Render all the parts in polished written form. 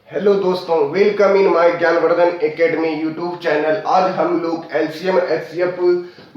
Hello दोस्तों, welcome in my Gyanvardhan academy YouTube channel. आज हम लोग एलसीएम एचसीएफ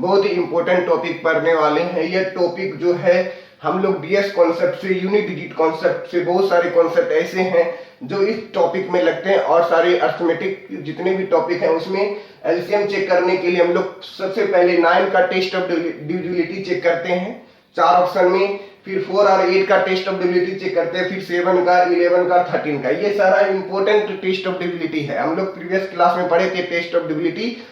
बहुत ही इंपॉर्टेंट टॉपिक पढ़ने वाले हैं। यह टॉपिक जो है हम लोग डीएस कॉन्सेप्ट से, यूनिट डिजिट कॉन्सेप्ट से, बहुत सारे कॉन्सेप्ट ऐसे हैं जो इस टॉपिक में लगते हैं और सारे अर्थमेटिक जितने भी टॉपिक हैं उसमें एलसीएम चेक करने के लिए हम लोग सबसे पहले 9 का टेस्ट ऑफ डिविजिबिलिटी चेक करते हैं 4 ऑप्शन में, फिर 4 और 8 का टेस्ट ऑफ डिविजिबिलिटी चेक करते हैं, फिर 7 का, 11 का, 13 का। ये सारा इंपॉर्टेंट टेस्ट ऑफ डिविजिबिलिटी है। हम लोग प्रीवियस क्लास में पढ़े थे टेस्ट ऑफ डिविजिबिलिटी।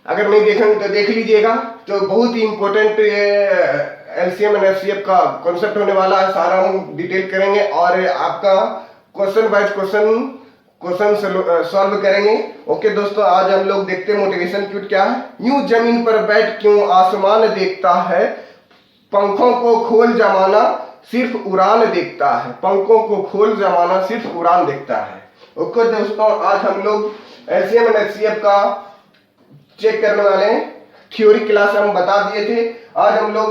अगर नहीं देखेंगे तो देख लीजिएगा। तो बहुत ही इंपॉर्टेंट एलसीएम एंड एचसीएफ का कॉन्सेप्ट होने वाला है। सारा हम डिटेल करेंगे और आपका क्वेश्चन बाय क्वेश्चन सॉल्व करेंगे। ओके दोस्तों, आज हम लोग देखते हैं मोटिवेशन क्यूट क्या है। यूं जमीन पर बैठ क्यों आसमान देखता है, पंखों को खोल जमाना सिर्फ उड़ान देखता है। पंखों को खोल जमाना सिर्फ उड़ान देखता है। ओके दोस्तों, आज हम लोग एलसीएम एंड एचसीएफ का चेक करने वाले हैं। थ्योरी क्लास हम बता दिए थे। आज हम लोग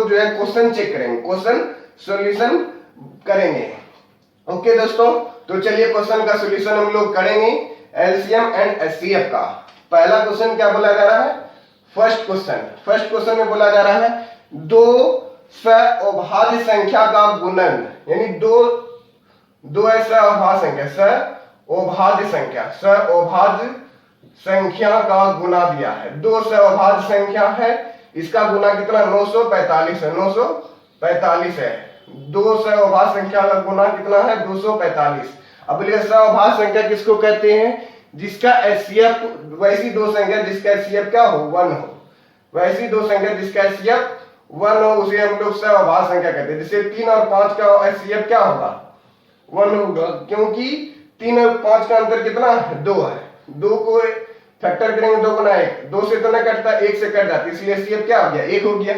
जो है क्वेश्चन चेक करेंगे, क्वेश्चन सॉल्यूशन करेंगे। ओके दोस्तों, तो चलिए क्वेश्चन का सॉल्यूशन हम लोग करेंगे एलसीएम एंड एचसीएफ का। पहला क्वेश्चन क्या बोला जा रहा है? फर्स्ट क्वेश्चन में बोला जा रहा है दो सअभाज्य संख्या का गुणन, यानी दो ऐसा अभाज्य संख्या, सअभाज्य संख्या का गुना दिया है। दो सअभाज्य संख्या है, इसका गुना कितना? 945 है। 945 है। दो सअभाज्य संख्या का गुना कितना है? 245। अब बोलिए सअभाज्य संख्या किसको कहते हैं? जिसका एचसीएफ, वैसी दो संख्या जिसका एचसीएफ क्या हो? 1 हो। वैसी दो संख्या जिसका एचसीएफ 1 हो उसे हम लोग सअभाज्य संख्या कहते हैं। जैसे 3 और 5 का एचसीएफ क्या होगा? 1 होगा, क्योंकि 3 और 5 का अंतर कितना है? 2 है। 2 को फैक्टर करेंगे 2 गुना 1, 2 से तो नहीं कटता, 1 से कट जाती है, इसलिए एचसीएफ क्या हो गया? 1 हो गया।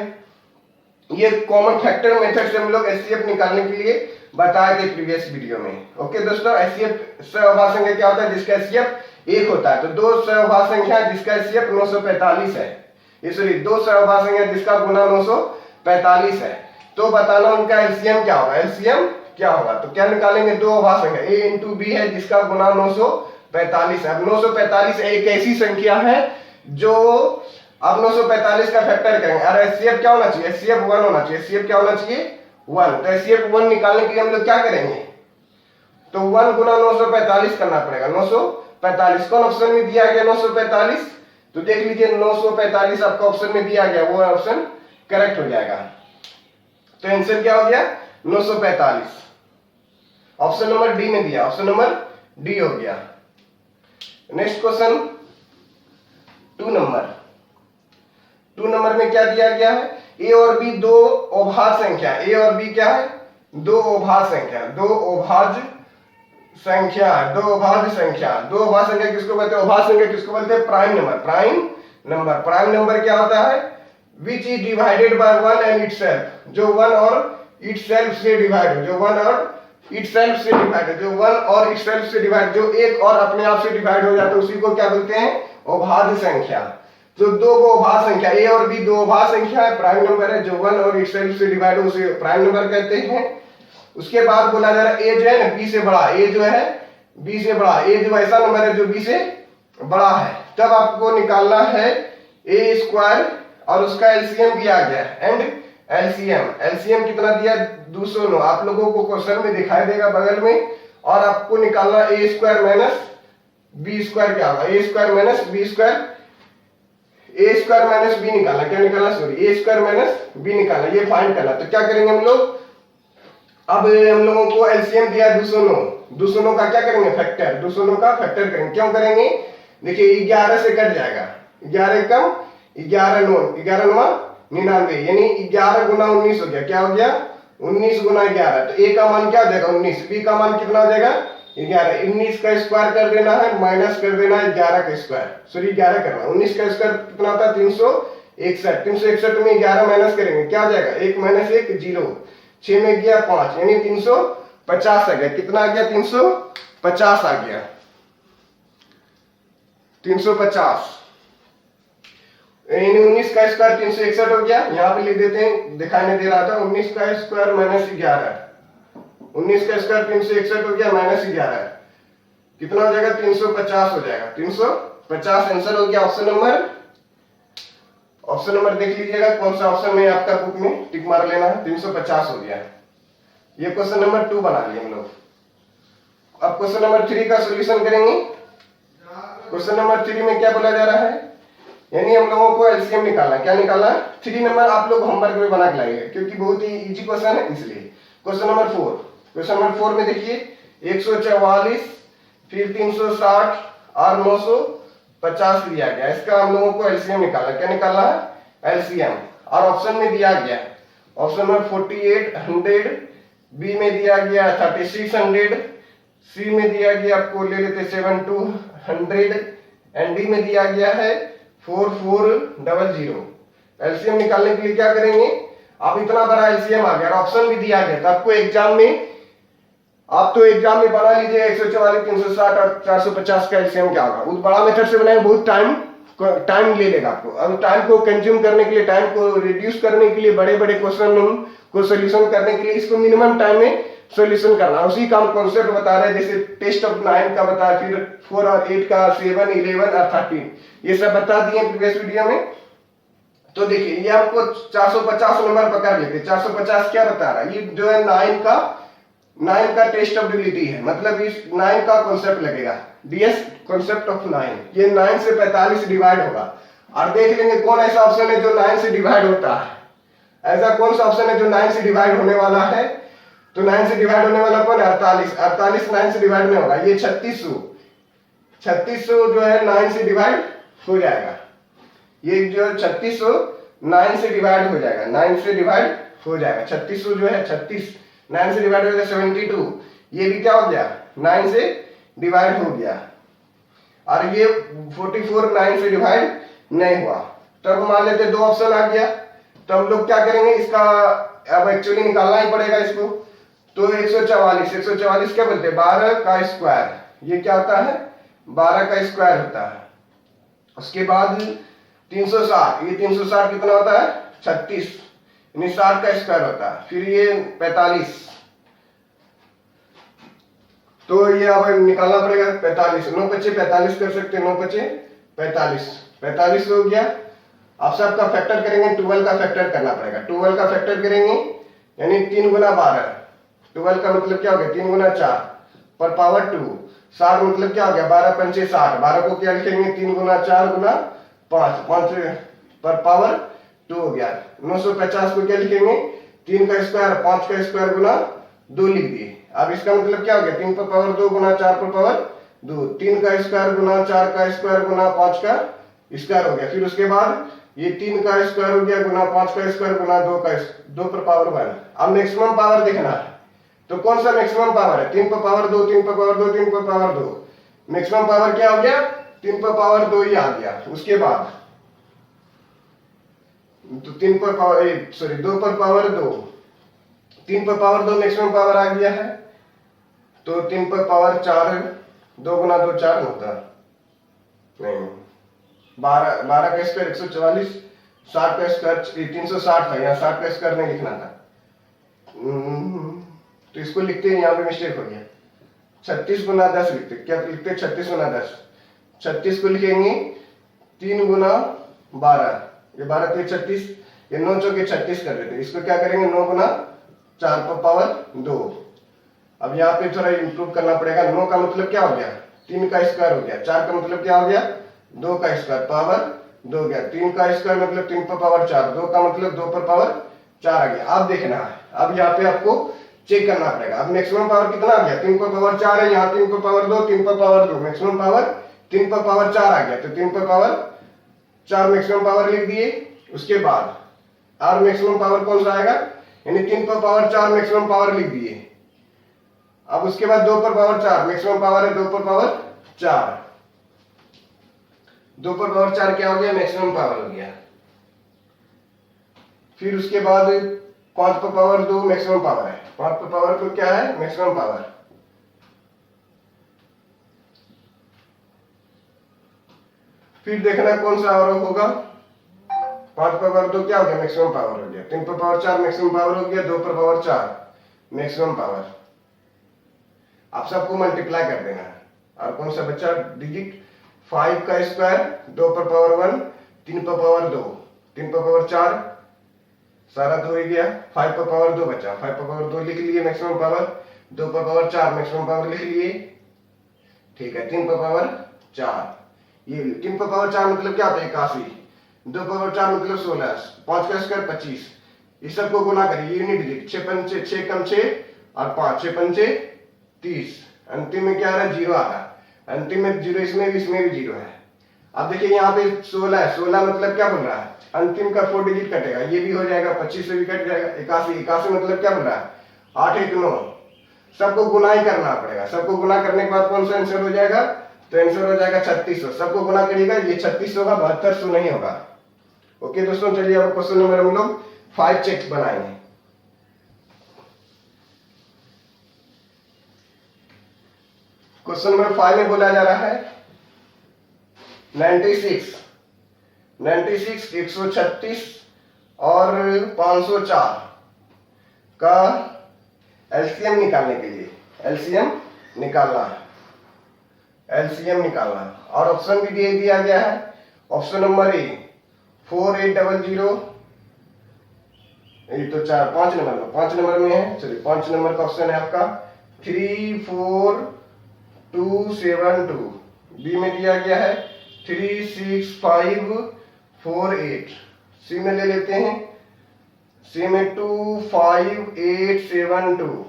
ये कॉमन फैक्टर मेथड से हम लोग एचसीएफ निकालने के लिए बताए थे प्रीवियस वीडियो में। ओके दोस्तों, एचसीएफ सअभाज्य संख्या क्या होता है? जिसका एचसीएफ 1 होता है। तो दो सअभाज्य संख्या जिसका एचसीएफ 945 है, इसलिए दो सअभाज्य संख्या जिसका गुना 945 है। तो बताना उनका एलसीएम क्या होगा? एलसीएम क्या होगा? तो क्या निकालेंगे? दो अभाज्य संख्या a इंटू बी है जिसका गुना 945 है। अब 945 एक ऐसी संख्या है जो, अब 945 का फैक्टर करेंगे और एचसीएफ क्या होना चाहिए? एचसीएफ 1 होना चाहिए। एचसीएफ क्या होना चाहिए? 1। तो एचसीएफ 1 निकालने के लिए हम लोग क्या करेंगे? तो 1 गुना 945 करना पड़ेगा। 945 कौन ऑप्शन में दिया गया? 945। तो देख लीजिए 945 आपका ऑप्शन में दिया गया, वो ऑप्शन करेक्ट हो जाएगा। तो आंसर क्या हो गया? 945। ऑप्शन नंबर डी में दिया, ऑप्शन नंबर डी हो गया। नेक्स्ट क्वेश्चन 2 नंबर में क्या दिया गया है? ए और बी दो अभाज्य संख्या। ए और बी क्या है? दो अभाज्य संख्या। दो अभाज्य संख्या किसको बोलते हैं? अभाज्य संख्या किसको बोलते हैं? प्राइम नंबर क्या होता है? Which is divided by 1 and itself, जो 1 और इटसेल्फ से डिवाइड हो, जो 1 जो एक और अपने आप से डिवाइड हो जाता है उसी को क्या बोलते हैं? अभाज्य संख्या। तो दो वो अभाज्य संख्या ए और बी दो अभाज्य संख्या है, प्राइम नंबर है, जो 1 और इटसेल्फ से डिवाइड हो उसे प्राइम नंबर कहते हैं। उसके बाद बोला जा रहा है ए जो है ना बी से बड़ा, ए जो है बी से बड़ा, ए जो ऐसा नंबर है जो बी से बड़ा है। तब आपको निकालना है ए स्क्वायर और उसका एलसीएम दिया गया एंड एलसीएम कितना दिया? 209। आप लोगों को क्वेश्चन में दिखाई देगा बगल में। और आपको निकालना ए स्क्वायर माइनस बी स्क्वायर क्या होगा? ए स्क्वायर माइनस बी निकालना। क्या निकालना? सॉरी, ए स्क्वायर माइनस बी निकालना, ये फाइंड करना। तो क्या करेंगे हम लोग? अब हम लोगों को एलसीएम दिया 209 का क्या करेंगे? फैक्टर। 209 का फैक्टर करेंगे। क्यों करेंगे? देखिए 11 से कट जाएगा, 11 कम 11 9 99, यानी 11 गुना 19 हो गया। क्या हो गया? 19 गुना 11। तो ए का मान क्या हो जाएगा? 19। बी का मान कितना हो जाएगा? 11। 19 का स्क्वायर कर देना है, माइनस कर देना है 11 का स्क्वायर, सॉरी 11 करना। 19 का स्क्वायर कितना होता है? 361। 361 में 11 माइनस करेंगे, क्या हो जाएगा? 1 माइनस 1 0, 6 में गया 5, यानी 350 आ गया। कितना आ गया? 350 आ गया। 350 यानी 19 का स्क्वायर 361 हो गया। यहाँ पे लिख देते हैं, दिखाई नहीं दे रहा था। 19 का स्क्वायर माइनस 11 19 का स्क्वायर 361 हो गया, माइनस 11 कितना हो जाएगा 350 हो जाएगा, 350 आंसर हो गया। ऑप्शन नंबर देख लीजिएगा कौन सा ऑप्शन में आपका बुक में टिक मार लेना है, 350 हो गया। ये क्वेश्चन नंबर 2 बना लिए हम लोग। अब क्वेश्चन नंबर 3 का सॉल्यूशन करेंगे। क्वेश्चन नंबर 3 में क्या बोला जा रहा है, यानी हम लोगों को एलसीएम निकालना है। क्या निकालना है? 3 नंबर आप लोग होमवर्क में बना के लाइए क्योंकि बहुत ही इजी क्वेश्चन है इसलिए। क्वेश्चन नंबर 4, क्वेश्चन नंबर 4 में देखिए 144 फिर 360 और 950 दिया गया। इसका हम लोगों को एलसीएम निकालना है। क्या निकालना है? एलसीएम। और ऑप्शन में दिया गया ऑप्शन नंबर 4800, बी में दिया गया 3600, सी में दिया गया आपको ले लेते 7200 एंड डी में दिया गया है 4400। एलसीएम निकालने के लिए क्या करेंगे, आप इतना बड़ा एलसीएम आ गया और ऑप्शन भी दिया गया तो आपको एग्जाम में आप तो एग्जाम में बना लीजिए 144 360 और 450 का एलसीएम क्या होगा। उस बड़ा मेथड से बनाएंगे बहुत टाइम ले लेगा आपको। अब टाइम को कंज्यूम करने के लिए, टाइम को रिड्यूस करने के लिए, बड़े बड़े क्वेश्चन को सोल्यूशन करने के लिए इसको मिनिमम टाइम में सोल्यूशन करना, उसी का हम कॉन्सेप्ट बता रहे हैं। जैसे टेस्ट ऑफ 9 का बता, फिर 4 और 8 का, 7 11 और 13 ये सब बता दिए प्रीवियस वीडियो में। तो देखिए ये आपको 450 नंबर पकड़ लेते। 450 क्या बता रहा है, ये जो है 9 का टेस्ट ऑफ डिबिलिटी है, मतलब इस 9 का कॉन्सेप्ट लगेगा, डीएस कॉन्सेप्ट ऑफ 9। ये 9 से 45 डिवाइड होगा और देख लेंगे कौन ऐसा ऑप्शन है जो 9 से डिवाइड होता है। ऐसा कौन सा ऑप्शन है जो 9 से डिवाइड होने वाला है? तो 9 से डिवाइड होने वाला कौन है? 48 9 से डिवाइड नहीं होगा। ये 3600 जो है 9 से डिवाइड हो जाएगा। ये जो 3600 9 से डिवाइड हो जाएगा, 9 से डिवाइड हो जाएगा। 3600 जो है 36 9 से डिवाइड हो जाएगा 72। ये भी क्या हो गया? 9 से डिवाइड हो गया। और ये 44 9 से डिवाइड नहीं हुआ। तब मान लेते दो ऑप्शन आ गया, तो हम लोग क्या करेंगे, इसका अब एक्चुअली निकालना ही पड़ेगा इसको। तो 144 क्या बोलते हैं? 12 का स्क्वायर। ये क्या होता है? 12 का स्क्वायर होता है। उसके बाद 360, ये 360 कितना होता है? 36, यानी 60 का स्क्वायर होता है। फिर ये 45, तो ये अब निकालना पड़ेगा 45। 9 बचे 45 कर सकते हैं, 9 बचे 45 हो गया। आप सबका फैक्टर करेंगे, 12 का फैक्टर करना पड़ेगा। 12 का फैक्टर करेंगे यानी 3 गुना 12। 12 का मतलब क्या हो गया? 3 गुना 4 पर पावर 2। 60 मतलब क्या हो गया? 12 पंचे 60। 12 को क्या लिखेंगे? 3 गुना 4 गुना 5, 5 पर पावर 2 हो गया। 950 को क्या लिखेंगे? 3 का स्क्वायर 5 का स्क्वायर गुना 2 लिख दिए। अब इसका मतलब क्या हो गया? 3 पर पावर 2 गुना 4 पर पावर 2। 3 का स्क्वायर गुना 4 का स्क्वायर गुना 5 का स्क्वायर हो गया। फिर उसके बाद ये 3 का स्क्वायर हो गया गुना 5 का स्क्वायर गुना 2 पर पावर 1। अब मैक्सिमम पावर देखना है, तो कौन सा मैक्सिमम पावर है? 3 पर पावर 2, 3 पर पावर 2, 3 पर पावर 2। मैक्सिमम पावर क्या हो गया? 3 पर पावर 2 ही आ गया। उसके बाद तो 3 पर पावर 2 पर पावर 2, 3 पर पावर 2 मैक्सिमम पावर आ गया है। तो 3 पर पावर 4, 2 गुना 2 4 होता नहीं, 12 का स्क्वायर 144, 60 का स्क्वायर 360 था, यहाँ 60 का स्क्वायर नहीं लिखना था, तो इसको लिखते हैं, यहाँ पे मिस्टेक हो गया। 36 गुना 10 लिखते, क्या लिखते? 36 गुना 10। 36 को लिखेंगे 3 गुना 12, ये 12 × 36, ये 9 चौके 36 कर देते। इसको क्या करेंगे? 9 गुना 4 पर पावर 2। अब यहाँ पे थोड़ा इंप्रूव करना पड़ेगा। 9 का मतलब क्या हो गया? 3 का स्क्वायर हो गया। 4 का मतलब क्या हो गया? 2 का स्क्वायर पावर 2 हो गया। 3 का स्क्वायर मतलब 3 पर पावर 4, 2 का मतलब 2 पर पावर 4 आ गया। अब देखना है, अब यहाँ पे आपको चेक करना पड़ेगा। अब मैक्सिमम पावर कितना आ गया? 3 पर पावर 4 है, यहाँ 3 पर पावर 2, 3 पर पावर 2, मैक्सिमम पावर 3 पर पावर 4 आ गया। तो 3 पर पावर 4 मैक्सिमम पावर लिख दिए। उसके बाद और मैक्सिमम पावर कौन सा आएगा? यानी 3 पर पावर 4 मैक्सिमम पावर लिख दिए। अब उसके बाद 2 पर पावर 4 मैक्सिमम पावर है, 2 पर पावर 4, 2 पर पावर 4 क्या हो गया? मैक्सिमम पावर हो गया। फिर उसके बाद 5 पर पावर 2 मैक्सिमम पावर है, 5 पर पावर 2 क्या है? Maximum power. फिर देखना कौन सा और होगा। 5 पर पावर 2 क्या हो गया? मैक्सिमम पावर हो गया। 3 पर पावर 4 मैक्सिमम पावर हो गया, 2 पर पावर 4 मैक्सिमम पावर। आप सबको मल्टीप्लाई कर देना है। और कौन सा बच्चा डिजिट? 5 का स्क्वायर 2 पर पावर 1, 3 पर पावर 2, 3 पर पावर 4, सारा 2 ही गया। 5 पर पावर 2 बचा, 5 पर पावर 2 लिख लिए मैक्सिमम पावर, 2 पर पावर 4 मैक्सिमम पावर लिख लिए, ठीक है। 3 पर पावर 4, ये 3 पर पावर 4 मतलब क्या होता है? 81। 2 पर पावर 4 मतलब 16, 5 का स्क्वायर 25। इस सबको गुना करिए, यूनिट डिजिट। 6 पंचे 6 कम 6 और 5, 6 पंचे 30। अंतिम में क्या आ रहा है? 0 आ रहा है। अंतिम में 0, इसमें भी 0 है। अब देखिए यहाँ पे 16 है, 16 मतलब क्या बोल रहा है? अंतिम का 4 डिजिट कटेगा, ये भी हो जाएगा, 25 से भी कट जाएगा। 81, 81 मतलब क्या बोल रहा है? 8 1 9। सबको गुना ही करना पड़ेगा। सबको गुना करने के बाद कौन सा आंसर हो जाएगा? तो आंसर हो जाएगा 3600। सबको गुना करिएगा, ये 3600 का 7200 नहीं होगा। ओके दोस्तों, चलिए अब क्वेश्चन नंबर हम लोग 5 चेक बनाएंगे। क्वेश्चन नंबर 5 में बोला जा रहा है 96 136 और 504 का एलसीएम निकालने के लिए एलसीएम निकालना है। एलसीएम निकालना है और ऑप्शन भी दे दिया गया है। ऑप्शन नंबर ए 4800, ये तो 5 नंबर में है। चलिए 5 नंबर का ऑप्शन है आपका 34272। बी में दिया गया है 36548। सी में ले लेते हैं, सी में 25872।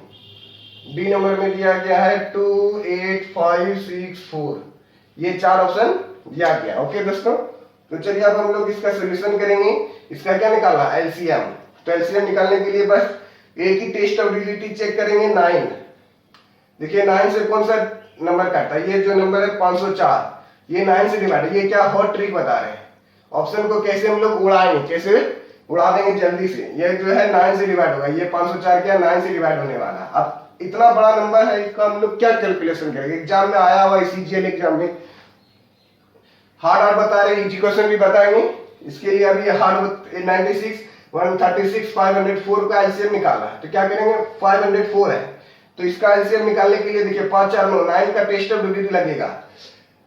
बी नंबर में दिया गया है 28564। ये 4 ऑप्शन दिया गया। ओके दोस्तों, तो चलिए अब हम लोग इसका सोल्यूशन करेंगे। इसका क्या निकालना? एलसीएम। तो एलसीएम निकालने के लिए बस एक ही टेस्ट ऑफ डिलीटी चेक करेंगे, 9। देखिए 9 से कौन सा नंबर काटता है? ये जो नंबर है 504, ये 9 से डिवाइड है। ये क्या हॉट ट्रिक बता रहे हैं? ऑप्शन को कैसे हम लोग उड़ाएंगे, कैसे उड़ा देंगे जल्दी से। ये जो है 9 से डिवाइड होगा, ये 504 क्या 9 से डिवाइड होने वाला। अब इतना बड़ा नंबर है, इसका हम लोग क्या कैलकुलेशन करेंगे? एग्जाम में आया हुआ, सीजीएल एग्जाम में हार्ड बता रहे, इजी क्वेश्चन भी बताएंगे। इसके लिए अभी हार्ड 96 136 504 का एलसीएम निकालना है। तो क्या करेंगे? 504 है, तो इसका एलसीएम निकालने के लिए देखिए 5 4 9, 9 का टेस्ट ऑफ डिलीटी लगेगा,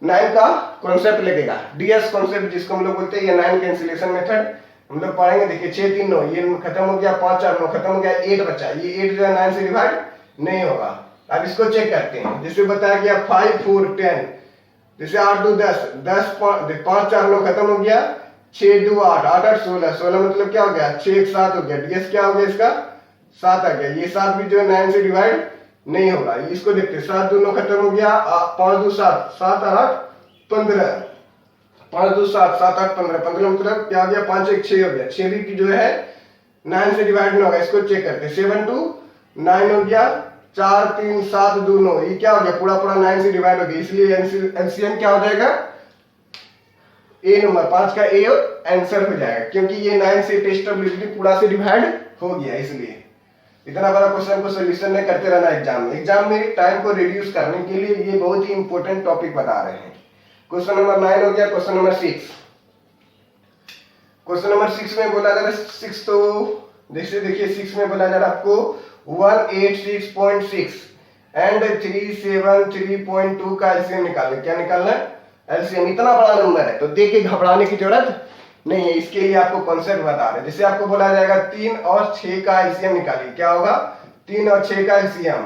9 का कॉन्सेप्ट लगेगा, डीएस कॉन्सेप्ट जिसको हम लोग बोलते हैं। ये 9 कैंसिलेशन मेथड हम लोग पढ़ेंगे। देखिए 6 3 9, ये खत्म हो गया, 5 4 9 खत्म हो गया, 8 बचा। ये 8 जो है 9 से डिवाइड नहीं होगा। अब इसको चेक करते हैं। जैसे बताया गया 5 4 10, जैसे 8 2 10, 10 5 4 9 खत्म हो गया, 6 2 8, 8 8 16, 16 मतलब क्या हो गया? 6 1 7 हो गया। डीएस क्या हो गया इसका? 7 आ गया। ये 7 भी जो है 9 से डिवाइड नहीं होगा। इसको देखते 7 2 9 खत्म हो गया, 5 2 7, 7 8 15, 5 2 7, 7 8 15, 15 मतलब क्या हो गया? 5 1 6 हो गया। 6 भी जो है 9 से डिवाइड नहीं होगा। इसको चेक करते 7 2 9 हो गया, 4 3 7 2 9, ये क्या हो गया? पूरा पूरा 9 से डिवाइड हो गया। इसलिए एलसीएम क्या हो जाएगा? ए नंबर 5 का ए आंसर हो जाएगा, क्योंकि ये 9 से टेस्ट ऑफ डिलीटी पूरा से डिवाइड हो गया। इसलिए इतना बड़ा क्वेश्चन को सोल्यूशन नहीं करते रहना एग्जाम में। एग्जाम में टाइम को रिड्यूस करने के लिए ये बहुत ही इंपॉर्टेंट टॉपिक बता रहे हैं। क्वेश्चन नंबर 9 हो गया। क्वेश्चन नंबर 6, क्वेश्चन नंबर 6 में बोला जा रहा है 6, तो देखिए 6 में बोला जा रहा है आपको 186.6 एंड 373.2 का एलसीएम निकालना। क्या निकालना है? एलसीएम। इतना बड़ा नंबर है तो देख के घबराने की जरूरत नहीं है। इसके लिए आपको कॉन्सेप्ट बता रहे हैं। जैसे आपको बोला जाएगा 3 और 6 का एलसीएम निकालिए, क्या होगा? 3 और 6 का एलसीएम।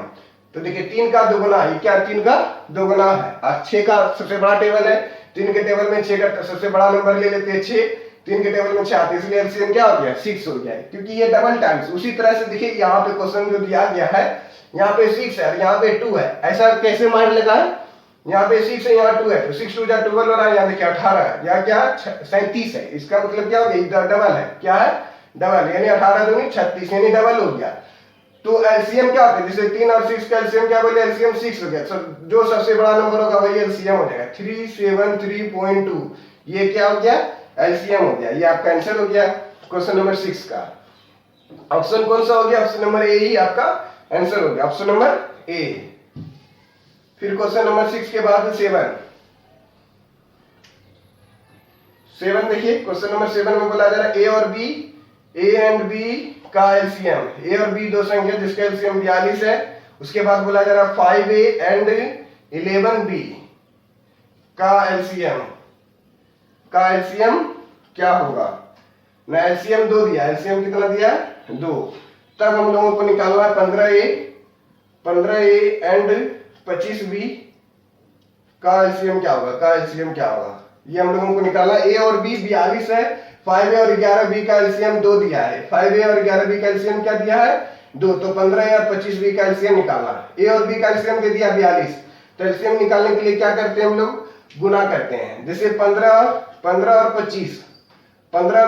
तो देखिए 3 का दोगुना, ये क्या 3 का दोगुना है, और 6 का सबसे बड़ा टेबल है। 3 के टेबल में 6 का सबसे बड़ा नंबर ले लेते हैं 6, 3 के टेबल में 6 आते हैं, इसलिए एलसीएम क्या हो गया? 6 हो गया, क्योंकि ये डबल टाइम्स। उसी तरह से देखिए यहाँ पे क्वेश्चन जो दिया गया है, यहाँ पे 6 है और यहाँ पे 2 है। ऐसा कैसे मार लगा है? यहाँ पे 6 है, यहाँ 2 है, तो 6 2 जा 12 हो रहा है। यहाँ देखिए 18 है, यहाँ क्या 37 है। इसका मतलब क्या हो गया? इधर डबल है, क्या है? डबल, यानी 18 दूनी 36, यानी डबल हो गया। तो एलसीएम क्या होता है? जैसे 3 और 6 का एलसीएम क्या बोले? एलसीएम 6 हो गया। जो सबसे बड़ा नंबर होगा वही एलसीएम हो जाएगा। 373.2 ये क्या हो गया? एलसीएम हो गया। ये आपका आंसर हो गया क्वेश्चन नंबर 6 का। ऑप्शन कौन सा हो गया? ऑप्शन नंबर ए ही आपका आंसर हो गया, ऑप्शन नंबर ए। फिर क्वेश्चन नंबर 6 के बाद 7 देखिए क्वेश्चन नंबर 7 में बोला जा रहा है ए और बी, ए एंड बी का एलसीएम। ए और बी दो संख्या जिसका एलसीएम 42 है, उसके बाद बोला जा रहा है 5A एंड 11B का एलसीएम क्या होगा ना। एलसीएम 2 दिया, एलसीएम कितना दिया 2। तब हम लोगों को निकालना है 15A एंड 25B का एलसीएम क्या होगा, ये हम लोगों को निकालना। ए और बी 42 है, 5A और 11B का एलसीएम 2 दिया है। 5A और 11B का एलसीएम क्या दिया है 2, तो 15A और 25B का एलसीएम निकालना। ए और बी का एलसीएम दे दिया 42, तो एलसीएम निकालने के लिए क्या करते हैं हम लोग, गुना करते हैं। जैसे 15 और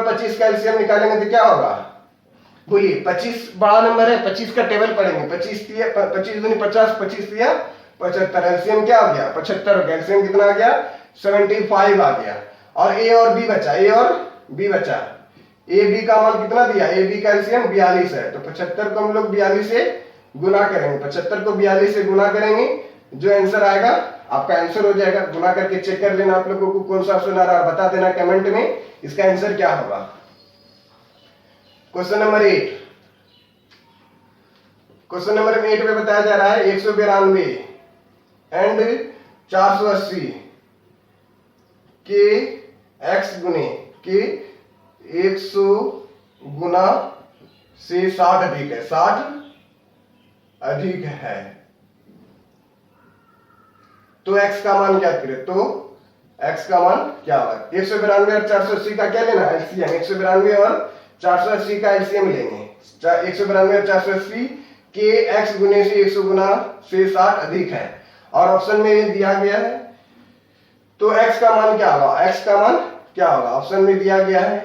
25 का एलसीएम निकालेंगे तो क्या होगा, बोलिए 25 बड़ा नंबर है, 25 का टेबल पढ़ेंगे। 25 दिया 25 दूनी 50, 25 दिया 75, एलसीएम क्या हो गया 75 हो गया। एलसीएम कितना आ गया 75 आ गया। और ए और बी बचा, ए बी का मान कितना दिया, ए बी का एलसीएम 42 है, तो 75 को हम लोग 42 से गुना करेंगे। 75 को 42 से गुना करेंगे, जो आंसर आएगा आपका आंसर हो जाएगा। गुना करके चेक कर लेना आप लोगों को कौन सा ऑप्शन आ रहा है, बता देना कमेंट में इसका आंसर क्या होगा। क्वेश्चन नंबर 8 में बताया जा रहा है 192 एंड 480 के x गुने के 100 गुना से 60 अधिक है, 60 अधिक है, तो x का मान क्या करें, तो x का मान क्या होगा। 192 और 480 का क्या लेना है एलसीएम, 192 और 480 का एलसीएम लेंगे। 192 और 480 के x गुने से 100 गुना से 60 अधिक है, और ऑप्शन में ये दिया गया है, तो x का मान क्या होगा, ऑप्शन में दिया गया है,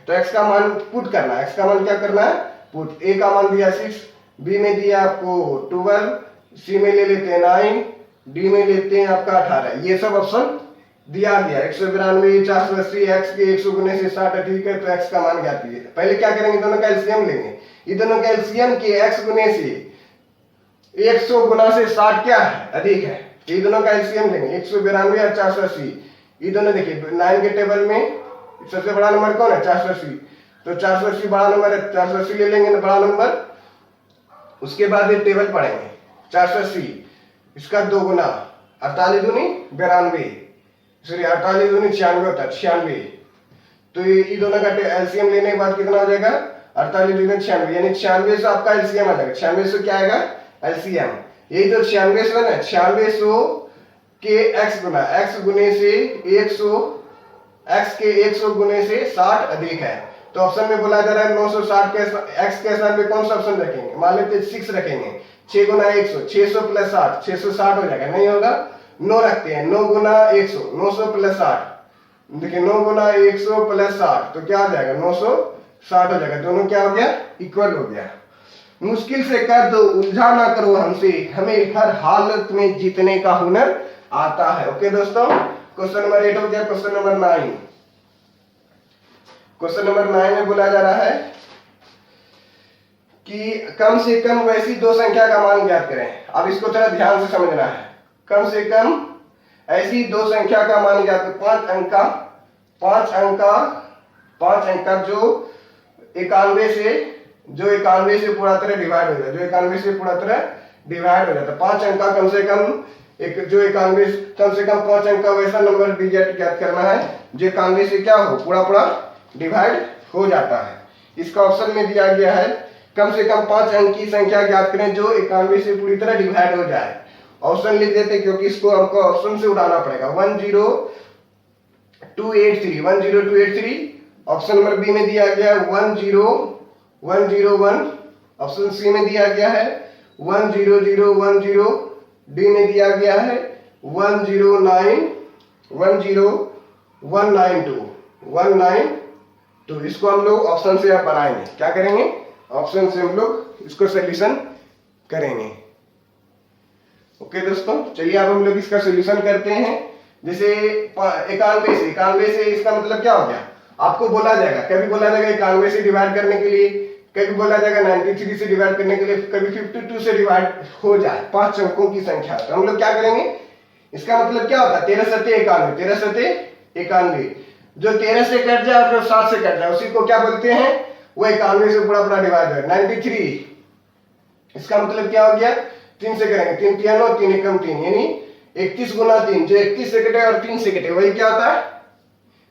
तो x का मान पुट करना है। x का मान क्या करना है, पुट। a का मान दिया 6, b में दिया आपको 12, c में ले लेते हैं 9, d में लेते हैं आपका 18। ये सब ऑप्शन दिया गया। 192 480 x के 100 गुने से 60 अधिक है, तो x का मान ज्ञात कीजिए। पहले क्या करेंगे, दोनों का एलसीएम लेंगे। ये दोनों का एलसीएम के x गुने से 100 गुना से 60 क्या है, अधिक है। ये दोनों का एलसीएम लेंगे 192 और 480। ये दोनों देखिए 9 के टेबल में सबसे बड़ा नंबर कौन है 480, तो 480 बड़ा नंबर है, 480 ले लेंगे बड़ा नंबर। उसके बाद ये टेबल पढ़ेंगे 480 इसका 2 गुना 48 दूनी 92, सॉरी 48 दूनी 96 होता है 96। तो ये दोनों का एलसीएम लेने के बाद कितना हो जाएगा 48 दूनी 96, यानी 96 से आपका एलसीएम आ जाएगा। 96 से क्या आएगा एलसीएम, यही जो 96 है ना, 9600 के x गुना, x गुने से 100, x के 100 गुने से 60 अधिक है, तो ऑप्शन में बोला जा रहा है 960 के x के स्थान पे कौन सा ऑप्शन रखेंगे, मान लेते 6 रखेंगे। 6 गुना 100, 600 प्लस 60, 660 हो जाएगा, नहीं होगा 9 रखते हैं, 9 गुना 100, 900 प्लस 60। देखिए 9 गुना 100 प्लस 60 तो क्या आ जाएगा 960 हो जाएगा। दोनों क्या हो गया इक्वल हो गया। मुश्किल से कर दो, उलझा ना करो हमसे, हमें हर हालत में जीतने का हुनर आता है। ओके दोस्तों, क्वेश्चन नंबर 8 हो गया। क्वेश्चन नंबर 9, क्वेश्चन नंबर 9 में बोला जा रहा है कि कम से कम वैसी दो संख्या का मान ज्ञात करें। अब इसको थोड़ा ध्यान से समझना है। कम से कम ऐसी दो संख्या का मान ज्ञात करें, 5 अंक का जो 91 से पूरा तरह डिवाइड हो जाए, जो 91 से पूरा तरह डिवाइड हो जाता है। 5 अंक का कम से कम एक जो 91 कम से कम 5 अंक का वैसा नंबर ज्ञात करना है जो 91 से क्या हो पूरा डिवाइड हो जाता है। इसका ऑप्शन में दिया गया है कम से कम 5 अंक की संख्या ज्ञात करें जो 91 से पूरी तरह डिवाइड हो जाए। ऑप्शन लिख देते क्योंकि इसको हमको ऑप्शन से उड़ाना पड़ेगा। 10283 ऑप्शन नंबर बी में दिया गया 10101, ऑप्शन सी में दिया गया है 10010, डी में दिया गया है 192। इसको हम लोग ऑप्शन से अब बनाएंगे। क्या करेंगे, ऑप्शन से हम लोग इसको सॉल्यूशन करेंगे। ओके दोस्तों, चलिए अब हम लोग इसका सॉल्यूशन करते हैं। जैसे 91 से इसका मतलब क्या हो गया, आपको बोला जाएगा, कभी बोला जाएगा 91 से डिवाइड करने के लिए, कभी बोला जाएगा 93 से डिवाइड करने के लिए, कभी 52 से डिवाइड हो जाए। 5 अंकों की संख्या, तो हम लोग क्या करेंगे, इसका मतलब क्या होता है 13 सते 91, जो 13 से कट जाए और जो 7 से कट जाए उसी को क्या बोलते हैं, वो 91 से पूरा डिवाइड है। 93 इसका मतलब क्या हो गया 3 से करेंगे, 3 3 9, 3 एकम 3, यानी 31 गुना 3, जो 31 से कटे और 3 से कटे वही क्या होता है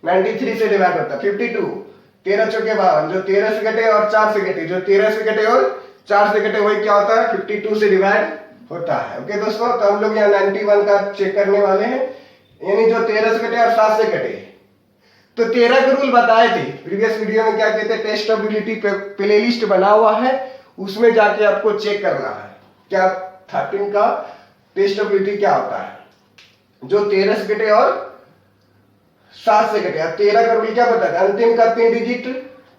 93 से डिवाइड होता है। 52 13 चौके 52, जो 13 से कटे और 4 से कटे, जो 13 से कटे और 4 से कटे वही क्या होता है 52 से डिवाइड होता है। ओके दोस्तों, तो हम लोग यहाँ 91 का चेक करने वाले हैं, यानी जो 13 से कटे और 7 से कटे। तो 13 के रूल बताए थे प्रीवियस वीडियो में, क्या कहते हैं टेस्टेबिलिटी प्लेलिस्ट बना हुआ है, उसमें जाके आपको चेक करना है क्या 13 का टेस्टेबिलिटी क्या होता है, जो 13 से कटे और 7 से कटे। 13 का रूल क्या बताता है, अंतिम का 3 डिजिट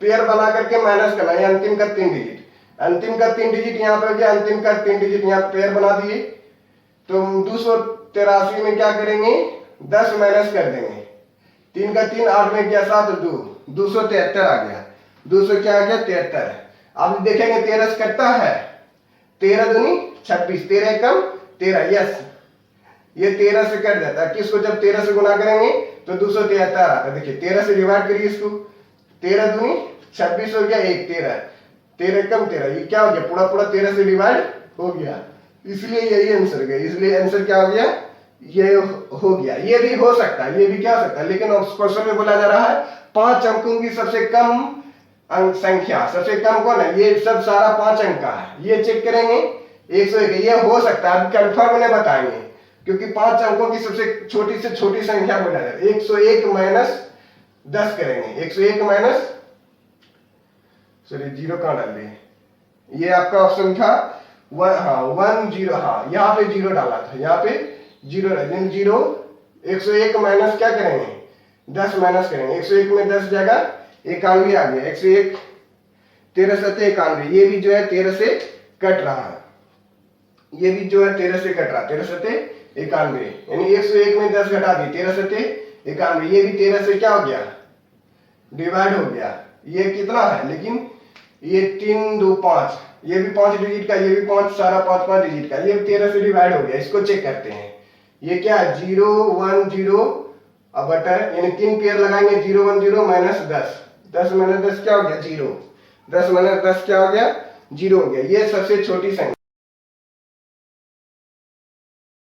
पेयर बना करके माइनस करना, ये अंतिम का 3 डिजिट, अंतिम का 3 डिजिट यहाँ पे हो गया, अंतिम का 3 डिजिट यहाँ पेयर बना दिए। तो 283 में क्या करेंगे 10 माइनस कर देंगे, 3 का 3 8 में गया 7 2 273 आ गया, 200 क्या आ गया 73। अब देखेंगे 13 से कटता है, 13 दूनी 26, 13 एकम 13, यस ये 13 से कट जाता है। किसको जब 13 से गुना करेंगे तो 273 आता है। देखिए 13 से डिवाइड करिए इसको, 13 दूनी 26 हो गया, 1 13, 13 कम 13, ये क्या हो गया पूरा पूरा 13 से डिवाइड हो गया, इसलिए यही आंसर गया। इसलिए आंसर क्या हो गया, ये हो गया। ये भी हो सकता है, ये भी क्या हो सकता है, लेकिन क्वेश्चन में बोला जा रहा है 5 अंकों की सबसे कम अंक संख्या, सबसे कम कौन है, ये सब सारा 5 अंक का है, ये चेक करेंगे 101, ये हो सकता है, कंफर्म नहीं बताएंगे क्योंकि 5 अंकों की सबसे छोटी से छोटी संख्या बोला जाए। 101 माइनस 10 करेंगे, 101 माइनस सॉरी 0 कहां डाल दिए, ये आपका ऑप्शन था 10, हाँ यहाँ पे 0 डाला था, यहाँ पे 0 0, 101 माइनस क्या करेंगे 10 माइनस करेंगे, 101 में 10 जाएगा 91 आ गया, 101 13 7 91, ये भी जो है 13 से कट रहा है, ये भी जो है 13 से कट रहा है, 13 7 91, यानी 101 में 10 घटा दी 13 7 91, ये भी 13 से क्या हो गया डिवाइड हो गया। ये कितना है, लेकिन ये 3 2 5, ये भी 5 डिजिट का, ये भी 5, सारा 5 5 डिजिट का, ये 13 से डिवाइड हो गया। इसको चेक करते हैं, ये क्या है 0 1 0 अब बटर, यानी 3 पेयर लगाएंगे 0 1 0 माइनस 10, 10 माइनस 10 क्या हो गया 0, 10 माइनस 10 क्या हो गया 0 हो गया। ये सबसे छोटी संख्या